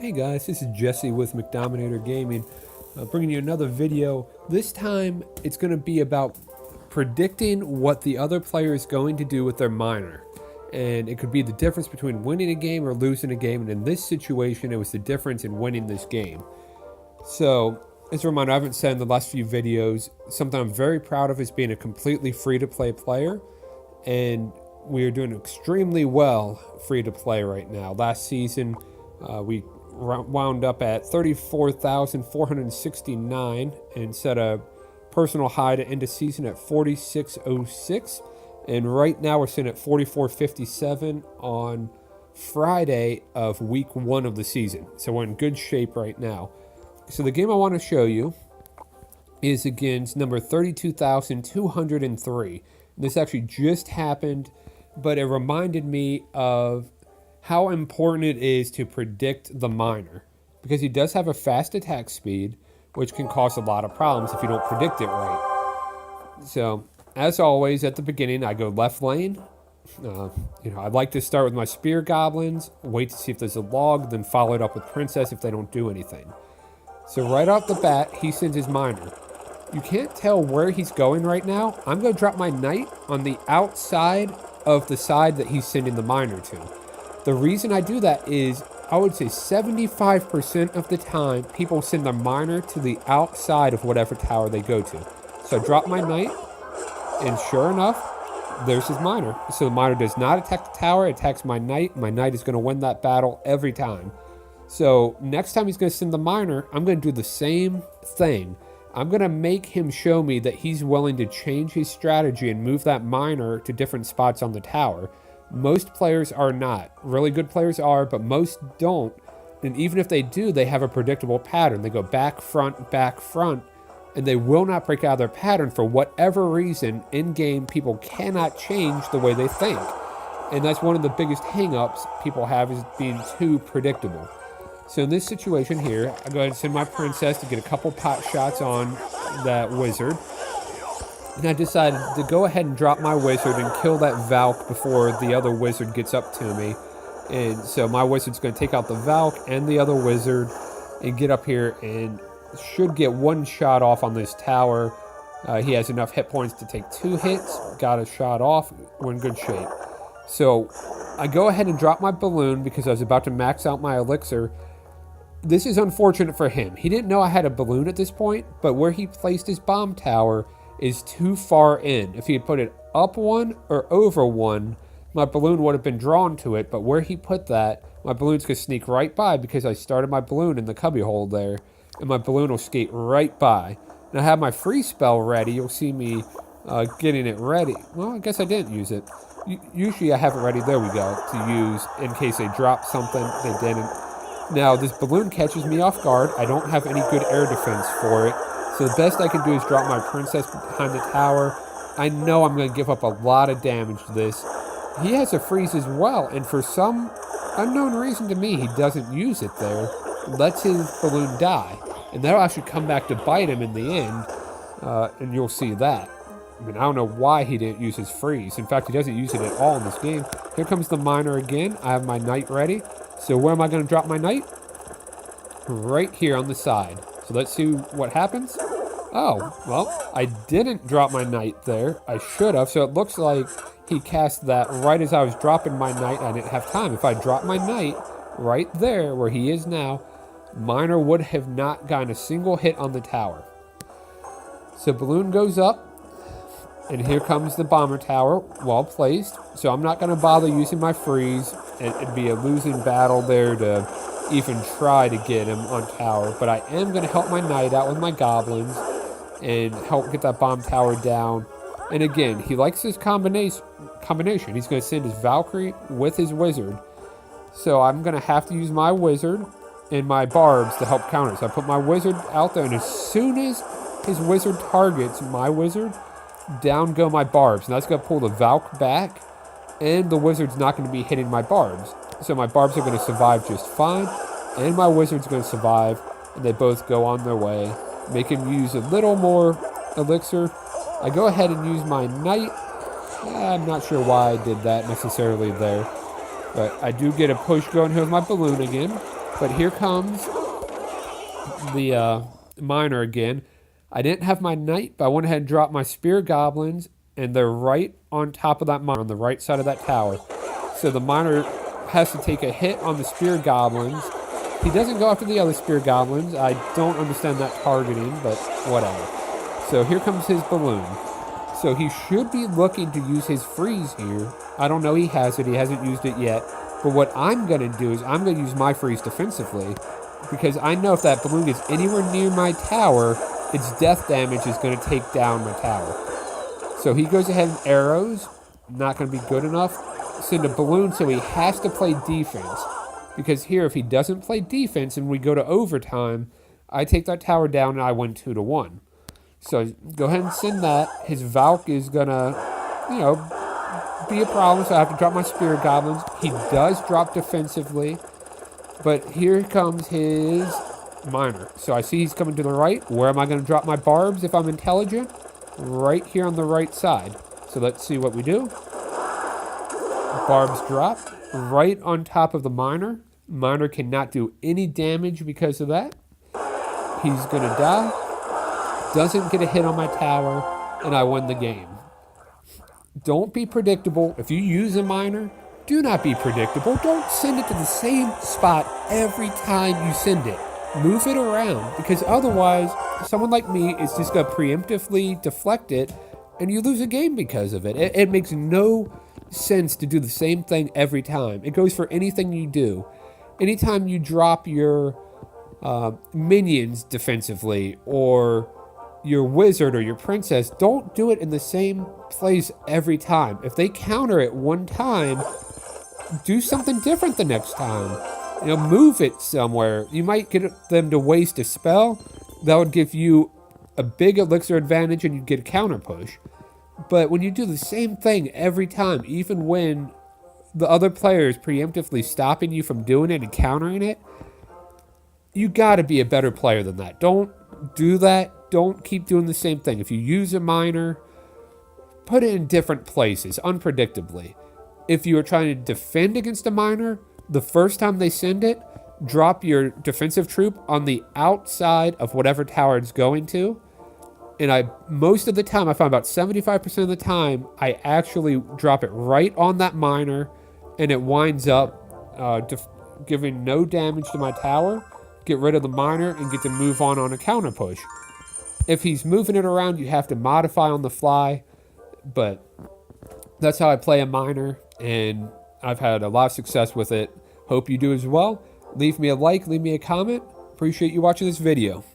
Hey guys, this is Jesse with McDominator Gaming, bringing you another video. This time, it's going to be about predicting what the other player is going to do with their miner. And it could be the difference between winning a game or losing a game, and in this situation, it was the difference in winning this game. So, as a reminder, I haven't said in the last few videos, something I'm very proud of is being a completely free-to-play player, and we are doing extremely well free-to-play right now. Last season, we wound up at 34,469 and set a personal high to end the season at 4606. And right now we're sitting at 4457 on Friday of week 1 of the season. So we're in good shape right now. So the game I want to show you is against number 32,203. This actually just happened, but it reminded me of how important it is to predict the miner, because he does have a fast attack speed, which can cause a lot of problems if you don't predict it right. So, as always, at the beginning, I go left lane. I like to start with my spear goblins, wait to see if there's a log, then follow it up with princess if they don't do anything. So right off the bat, he sends his miner. You can't tell where he's going right now. I'm going to drop my knight on the outside of the side that he's sending the miner to. The reason I do that is, I would say 75% of the time, people send their miner to the outside of whatever tower they go to. So I drop my knight, and sure enough, there's his miner. So the miner does not attack the tower, it attacks my knight. My knight is going to win that battle every time. So next time he's going to send the miner, I'm going to do the same thing. I'm going to make him show me that he's willing to change his strategy and move that miner to different spots on the tower. Most players are not. Really good players are, but most don't. And even if they do, they have a predictable pattern. They go back, front, and they will not break out of their pattern for whatever reason. In-game, people cannot change the way they think. And that's one of the biggest hang-ups people have, is being too predictable. So in this situation here, I go ahead and send my princess to get a couple pot shots on that wizard. And I decided to go ahead and drop my wizard and kill that Valk before the other wizard gets up to me. And so my wizard's going to take out the Valk and the other wizard and get up here and should get one shot off on this tower. He has enough hit points to take 2 hits. Got a shot off. We're in good shape. So I go ahead and drop my balloon because I was about to max out my elixir. This is unfortunate for him. He didn't know I had a balloon at this point, but where he placed his bomb tower is too far in. If he had put it up one or over one, my balloon would have been drawn to it, but where he put that, my balloon's going to sneak right by because I started my balloon in the cubby hole there, and my balloon will skate right by. And I have my free spell ready. You'll see me getting it ready. Well, I guess I didn't use it. Usually I have it ready, there we go, to use in case they drop something. They didn't. Now, this balloon catches me off guard. I don't have any good air defense for it. So the best I can do is drop my princess behind the tower. I know I'm going to give up a lot of damage to this. He has a freeze as well, and for some unknown reason to me, he doesn't use it there. Lets his balloon die. And that'll actually come back to bite him in the end, and you'll see that. I mean, I don't know why he didn't use his freeze. In fact, he doesn't use it at all in this game. Here comes the miner again. I have my knight ready. So where am I going to drop my knight? Right here on the side. So let's see what happens. Oh, well, I didn't drop my knight there. I should have. So it looks like he cast that right as I was dropping my knight. I didn't have time. If I dropped my knight right there where he is now, miner would have not gotten a single hit on the tower. So balloon goes up. And here comes the bomber tower, well placed. So I'm not going to bother using my freeze. It'd be a losing battle there to even try to get him on tower. But I am going to help my knight out with my goblins and help get that bomb tower down. And again, he likes his combination. He's going to send his Valkyrie with his wizard. So I'm going to have to use my wizard and my barbs to help counter. So I put my wizard out there, and as soon as his wizard targets my wizard, down go my barbs. And that's going to pull the Valk back, and the wizard's not going to be hitting my barbs. So my barbs are going to survive just fine, and my wizard's going to survive, and they both go on their way. Make him use a little more elixir. I go ahead and use my knight. I'm not sure why I did that necessarily there, but I do get a push going here with my balloon again. But here comes the miner again. I didn't have my knight, but I went ahead and dropped my spear goblins, and they're right on top of that miner, on the right side of that tower. So the miner has to take a hit on the spear goblins. He doesn't go after the other spear goblins. I don't understand that targeting, but whatever. So here comes his balloon. So he should be looking to use his freeze here. I don't know he has it. He hasn't used it yet. But what I'm going to do is I'm going to use my freeze defensively, because I know if that balloon is anywhere near my tower, its death damage is going to take down my tower. So he goes ahead and arrows. Not going to be good enough. Send a balloon, so he has to play defense. Because here, if he doesn't play defense and we go to overtime, I take that tower down and I win 2-1. So go ahead and send that. His Valk is going to, be a problem, so I have to drop my Spirit Goblins. He does drop defensively, but here comes his Miner. So I see he's coming to the right. Where am I going to drop my Barbs if I'm intelligent? Right here on the right side. So let's see what we do. Barbs drop right on top of the Miner. Miner cannot do any damage because of that. He's going to die. Doesn't get a hit on my tower, and I win the game. Don't be predictable. If you use a miner, do not be predictable. Don't send it to the same spot every time you send it. Move it around, because otherwise, someone like me is just going to preemptively deflect it, and you lose a game because of it. It makes no sense to do the same thing every time. It goes for anything you do. Anytime you drop your minions defensively, or your wizard or your princess, don't do it in the same place every time. If they counter it one time, do something different the next time. Move it somewhere. You might get them to waste a spell. That would give you a big elixir advantage and you'd get a counter push. But when you do the same thing every time, even when the other player is preemptively stopping you from doing it and countering it, you gotta be a better player than that. Don't do that. Don't keep doing the same thing. If you use a miner, put it in different places, unpredictably. If you are trying to defend against a miner, the first time they send it, drop your defensive troop on the outside of whatever tower it's going to. And most of the time, I find about 75% of the time, I actually drop it right on that miner, and it winds up giving no damage to my tower. Get rid of the miner and get to move on a counter push. If he's moving it around, you have to modify on the fly, but that's how I play a miner, and I've had a lot of success with it. Hope you do as well. Leave me a like, leave me a comment. Appreciate you watching this video.